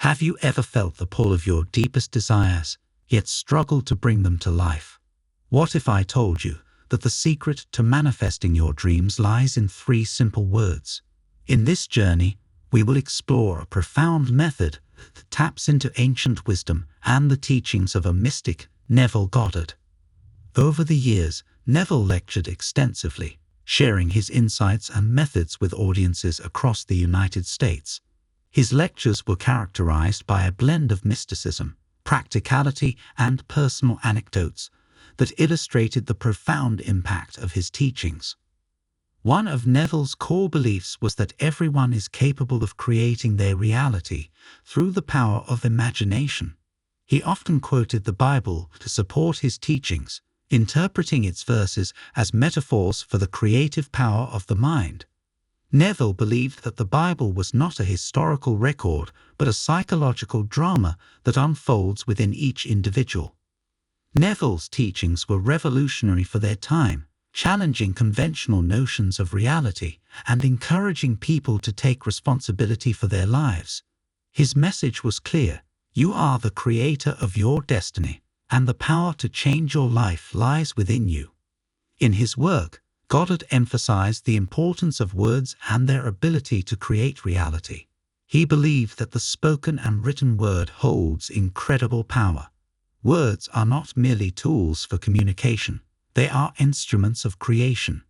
Have you ever felt the pull of your deepest desires, yet struggled to bring them to life? What if I told you that the secret to manifesting your dreams lies in 3 simple words? In this journey, we will explore a profound method that taps into ancient wisdom and the teachings of a mystic, Neville Goddard. Over the years, Neville lectured extensively, sharing his insights and methods with audiences across the United States. His lectures were characterized by a blend of mysticism, practicality, and personal anecdotes that illustrated the profound impact of his teachings. One of Neville's core beliefs was that everyone is capable of creating their reality through the power of imagination. He often quoted the Bible to support his teachings, interpreting its verses as metaphors for the creative power of the mind. Neville believed that the Bible was not a historical record, but a psychological drama that unfolds within each individual. Neville's teachings were revolutionary for their time, challenging conventional notions of reality and encouraging people to take responsibility for their lives. His message was clear: you are the creator of your destiny, and the power to change your life lies within you. In his work, Goddard emphasized the importance of words and their ability to create reality. He believed that the spoken and written word holds incredible power. Words are not merely tools for communication, they are instruments of creation.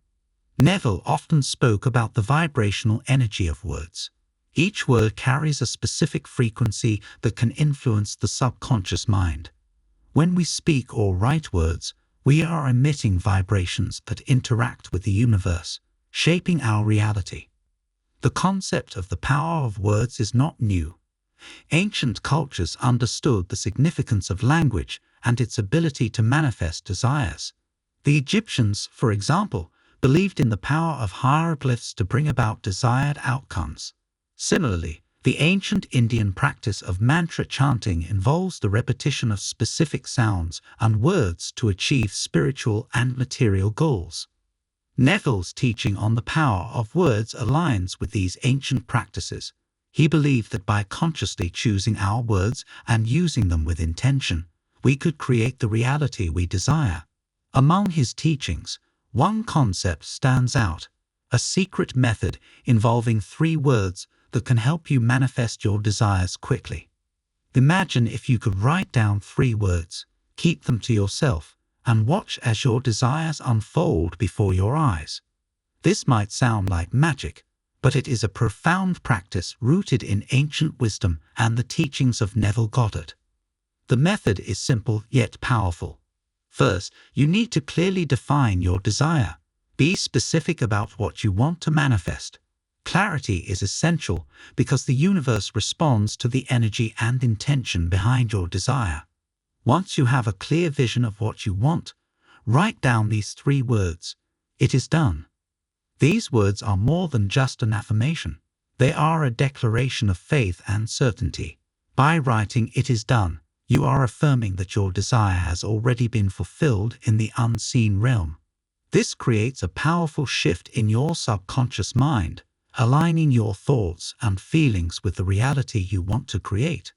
Neville often spoke about the vibrational energy of words. Each word carries a specific frequency that can influence the subconscious mind. When we speak or write words, we are emitting vibrations that interact with the universe, shaping our reality. The concept of the power of words is not new. Ancient cultures understood the significance of language and its ability to manifest desires. The Egyptians, for example, believed in the power of hieroglyphs to bring about desired outcomes. Similarly, the ancient Indian practice of mantra chanting involves the repetition of specific sounds and words to achieve spiritual and material goals. Neville's teaching on the power of words aligns with these ancient practices. He believed that by consciously choosing our words and using them with intention, we could create the reality we desire. Among his teachings, one concept stands out: a secret method involving 3 words that can help you manifest your desires quickly. Imagine if you could write down 3 words, keep them to yourself, and watch as your desires unfold before your eyes. This might sound like magic, but it is a profound practice rooted in ancient wisdom and the teachings of Neville Goddard. The method is simple yet powerful. First, you need to clearly define your desire. Be specific about what you want to manifest. Clarity is essential because the universe responds to the energy and intention behind your desire. Once you have a clear vision of what you want, write down these 3 words: "It is done." These words are more than just an affirmation. They are a declaration of faith and certainty. By writing "it is done," you are affirming that your desire has already been fulfilled in the unseen realm. This creates a powerful shift in your subconscious mind, aligning your thoughts and feelings with the reality you want to create.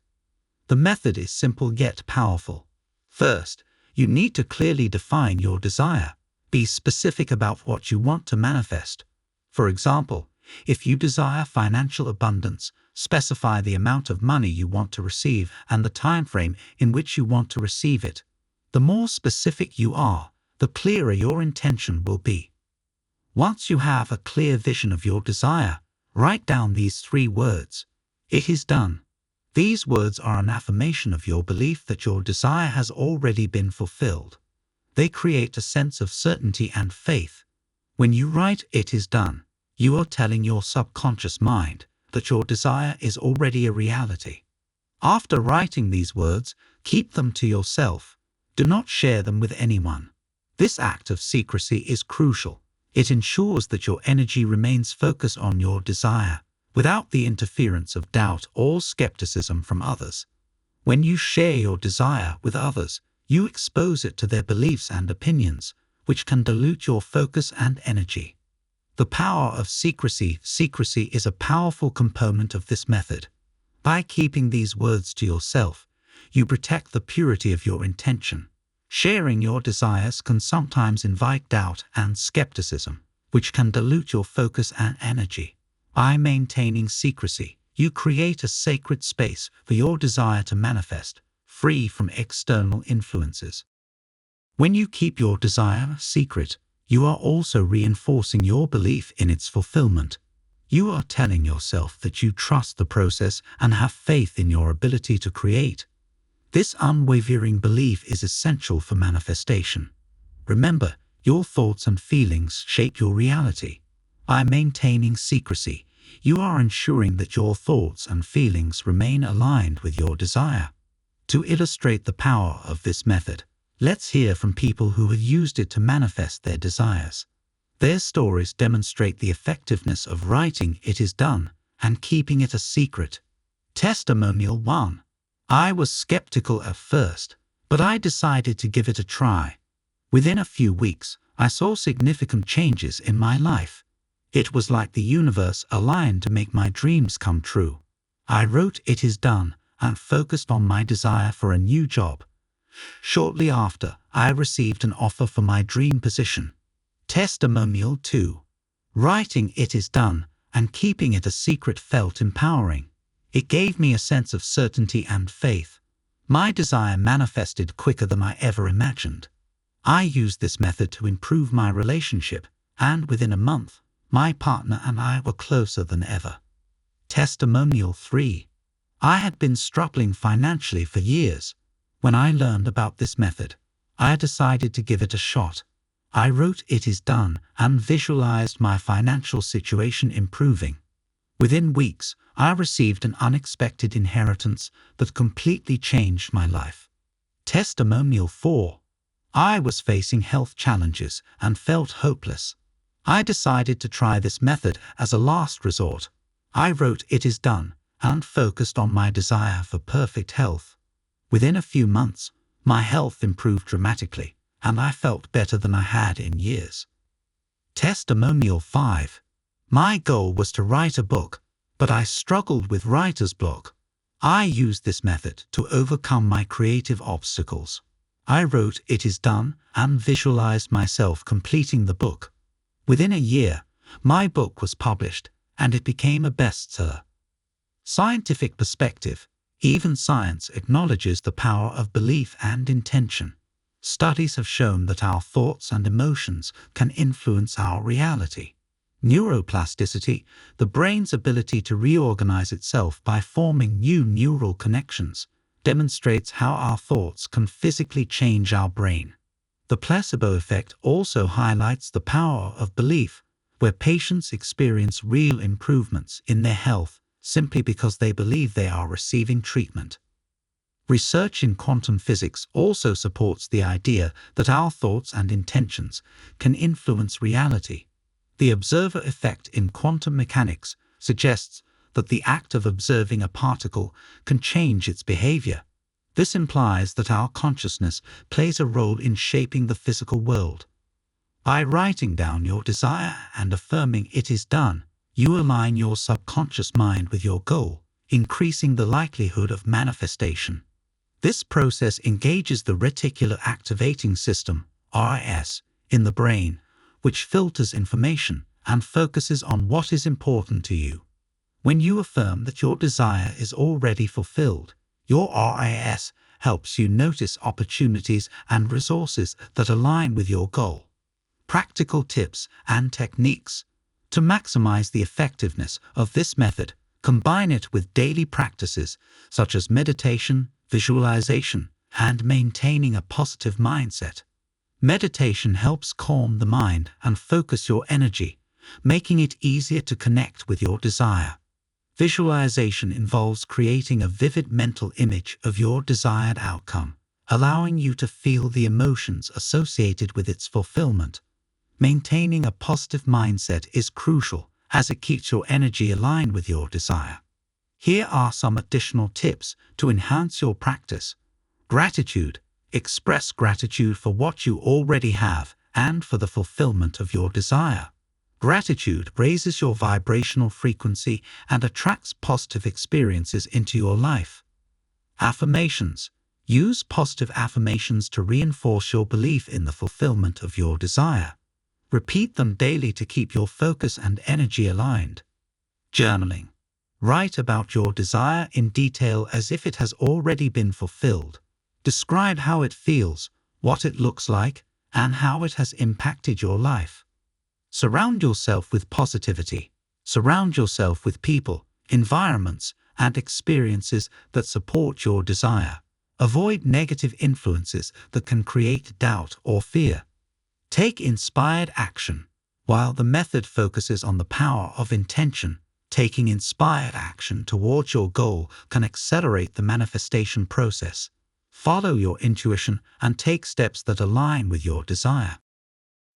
The method is simple yet powerful. First, you need to clearly define your desire. Be specific about what you want to manifest. For example, if you desire financial abundance, specify the amount of money you want to receive and the time frame in which you want to receive it. The more specific you are, the clearer your intention will be. Once you have a clear vision of your desire, write down these 3 words: "It is done." These words are an affirmation of your belief that your desire has already been fulfilled. They create a sense of certainty and faith. When you write "it is done," you are telling your subconscious mind that your desire is already a reality. After writing these words, keep them to yourself. Do not share them with anyone. This act of secrecy is crucial. It ensures that your energy remains focused on your desire, without the interference of doubt or skepticism from others. When you share your desire with others, you expose it to their beliefs and opinions, which can dilute your focus and energy. The power of secrecy. Secrecy is a powerful component of this method. By keeping these words to yourself, you protect the purity of your intention. Sharing your desires can sometimes invite doubt and skepticism, which can dilute your focus and energy. By maintaining secrecy, you create a sacred space for your desire to manifest, free from external influences. When you keep your desire secret, you are also reinforcing your belief in its fulfillment. You are telling yourself that you trust the process and have faith in your ability to create. This unwavering belief is essential for manifestation. Remember, your thoughts and feelings shape your reality. By maintaining secrecy, you are ensuring that your thoughts and feelings remain aligned with your desire. To illustrate the power of this method, let's hear from people who have used it to manifest their desires. Their stories demonstrate the effectiveness of writing "It is done" and keeping it a secret. Testimonial 1. I was skeptical at first, but I decided to give it a try. Within a few weeks, I saw significant changes in my life. It was like the universe aligned to make my dreams come true. I wrote "It is done" and focused on my desire for a new job. Shortly after, I received an offer for my dream position. Testimonial 2. Writing "It is done" and keeping it a secret felt empowering. It gave me a sense of certainty and faith. My desire manifested quicker than I ever imagined. I used this method to improve my relationship, and within a month, my partner and I were closer than ever. Testimonial 3. I had been struggling financially for years. When I learned about this method, I decided to give it a shot. I wrote "It is done" and visualized my financial situation improving. Within weeks, I received an unexpected inheritance that completely changed my life. Testimonial 4. I was facing health challenges and felt hopeless. I decided to try this method as a last resort. I wrote "It is done" and focused on my desire for perfect health. Within a few months, my health improved dramatically, and I felt better than I had in years. Testimonial 5. My goal was to write a book, but I struggled with writer's block. I used this method to overcome my creative obstacles. I wrote "It is done" and visualized myself completing the book. Within a year, my book was published, and it became a bestseller. Scientific perspective. Even science acknowledges the power of belief and intention. Studies have shown that our thoughts and emotions can influence our reality. Neuroplasticity, the brain's ability to reorganize itself by forming new neural connections, demonstrates how our thoughts can physically change our brain. The placebo effect also highlights the power of belief, where patients experience real improvements in their health simply because they believe they are receiving treatment. Research in quantum physics also supports the idea that our thoughts and intentions can influence reality. The observer effect in quantum mechanics suggests that the act of observing a particle can change its behavior. This implies that our consciousness plays a role in shaping the physical world. By writing down your desire and affirming "It is done," you align your subconscious mind with your goal, increasing the likelihood of manifestation. This process engages the reticular activating system, RAS, in the brain, which filters information and focuses on what is important to you. When you affirm that your desire is already fulfilled, your RAS helps you notice opportunities and resources that align with your goal. Practical tips and techniques. To maximize the effectiveness of this method, combine it with daily practices such as meditation, visualization, and maintaining a positive mindset. Meditation helps calm the mind and focus your energy, making it easier to connect with your desire. Visualization involves creating a vivid mental image of your desired outcome, allowing you to feel the emotions associated with its fulfillment. Maintaining a positive mindset is crucial as it keeps your energy aligned with your desire. Here are some additional tips to enhance your practice. Gratitude. Express gratitude for what you already have and for the fulfillment of your desire. Gratitude raises your vibrational frequency and attracts positive experiences into your life. Affirmations. Use positive affirmations to reinforce your belief in the fulfillment of your desire. Repeat them daily to keep your focus and energy aligned. Journaling. Write about your desire in detail as if it has already been fulfilled. Describe how it feels, what it looks like, and how it has impacted your life. Surround yourself with positivity. Surround yourself with people, environments, and experiences that support your desire. Avoid negative influences that can create doubt or fear. Take inspired action. While the method focuses on the power of intention, taking inspired action towards your goal can accelerate the manifestation process. Follow your intuition and take steps that align with your desire.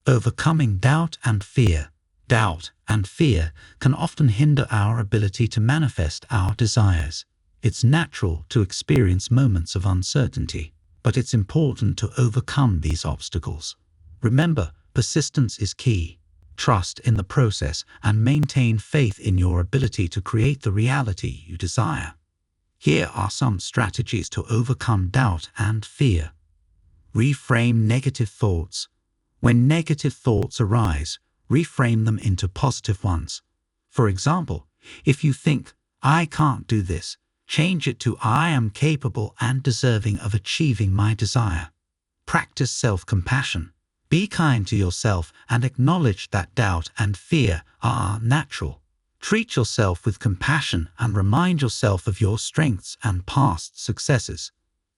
Overcoming doubt and fear. Doubt and fear can often hinder our ability to manifest our desires. It's natural to experience moments of uncertainty, but it's important to overcome these obstacles. Remember, persistence is key. Trust in the process and maintain faith in your ability to create the reality you desire. Here are some strategies to overcome doubt and fear. Reframe negative thoughts. When negative thoughts arise, reframe them into positive ones. For example, if you think, "I can't do this," change it to "I am capable and deserving of achieving my desire." Practice self-compassion. Be kind to yourself and acknowledge that doubt and fear are natural. Treat yourself with compassion and remind yourself of your strengths and past successes.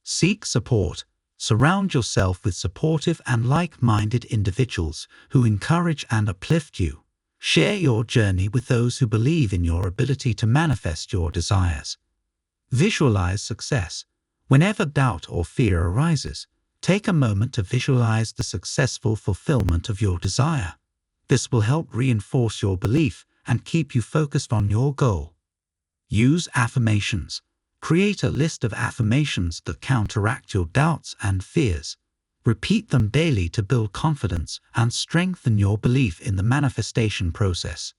Seek support. Surround yourself with supportive and like-minded individuals who encourage and uplift you. Share your journey with those who believe in your ability to manifest your desires. Visualize success. Whenever doubt or fear arises, take a moment to visualize the successful fulfillment of your desire. This will help reinforce your belief and keep you focused on your goal. Use affirmations. Create a list of affirmations that counteract your doubts and fears. Repeat them daily to build confidence and strengthen your belief in the manifestation process.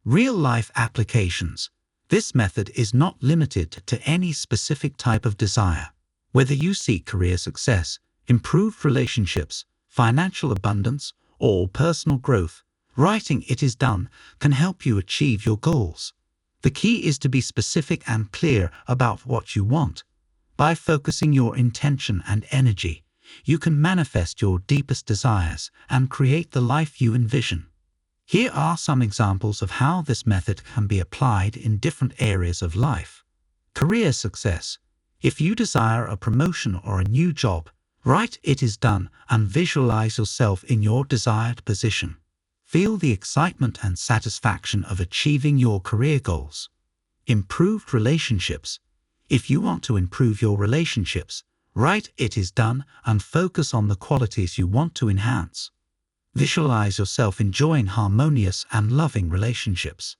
Real-life applications. This method is not limited to any specific type of desire. Whether you seek career success, improved relationships, financial abundance, or personal growth, writing "It is done" can help you achieve your goals. The key is to be specific and clear about what you want. By focusing your intention and energy, you can manifest your deepest desires and create the life you envision. Here are some examples of how this method can be applied in different areas of life. Career success. If you desire a promotion or a new job, write "It is done" and visualize yourself in your desired position. Feel the excitement and satisfaction of achieving your career goals. Improved relationships. If you want to improve your relationships, write "It is done" and focus on the qualities you want to enhance. Visualize yourself enjoying harmonious and loving relationships.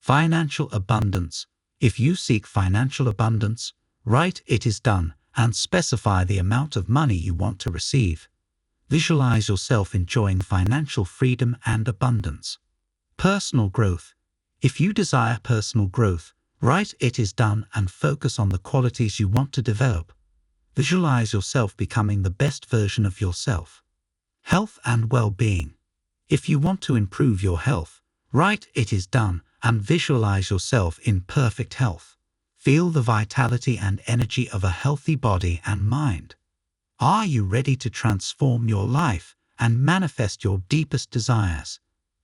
Financial abundance. If you seek financial abundance, write "It is done" and specify the amount of money you want to receive. Visualize yourself enjoying financial freedom and abundance. Personal growth. If you desire personal growth, write "It is done" and focus on the qualities you want to develop. Visualize yourself becoming the best version of yourself. Health and well-being. If you want to improve your health, write "It is done" and visualize yourself in perfect health. Feel the vitality and energy of a healthy body and mind. Are you ready to transform your life and manifest your deepest desires?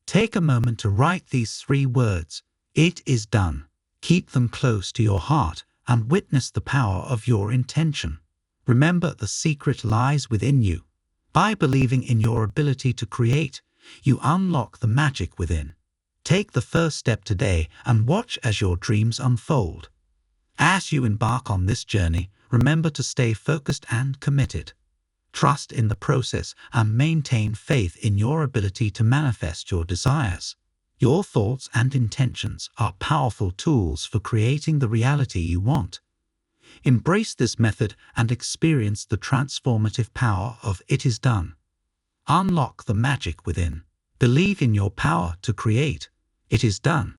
Take a moment to write these 3 words, "It is done." Keep them close to your heart and witness the power of your intention. Remember, the secret lies within you. By believing in your ability to create, you unlock the magic within. Take the first step today and watch as your dreams unfold. As you embark on this journey, remember to stay focused and committed. Trust in the process and maintain faith in your ability to manifest your desires. Your thoughts and intentions are powerful tools for creating the reality you want. Embrace this method and experience the transformative power of "It is done." Unlock the magic within. Believe in your power to create. It is done.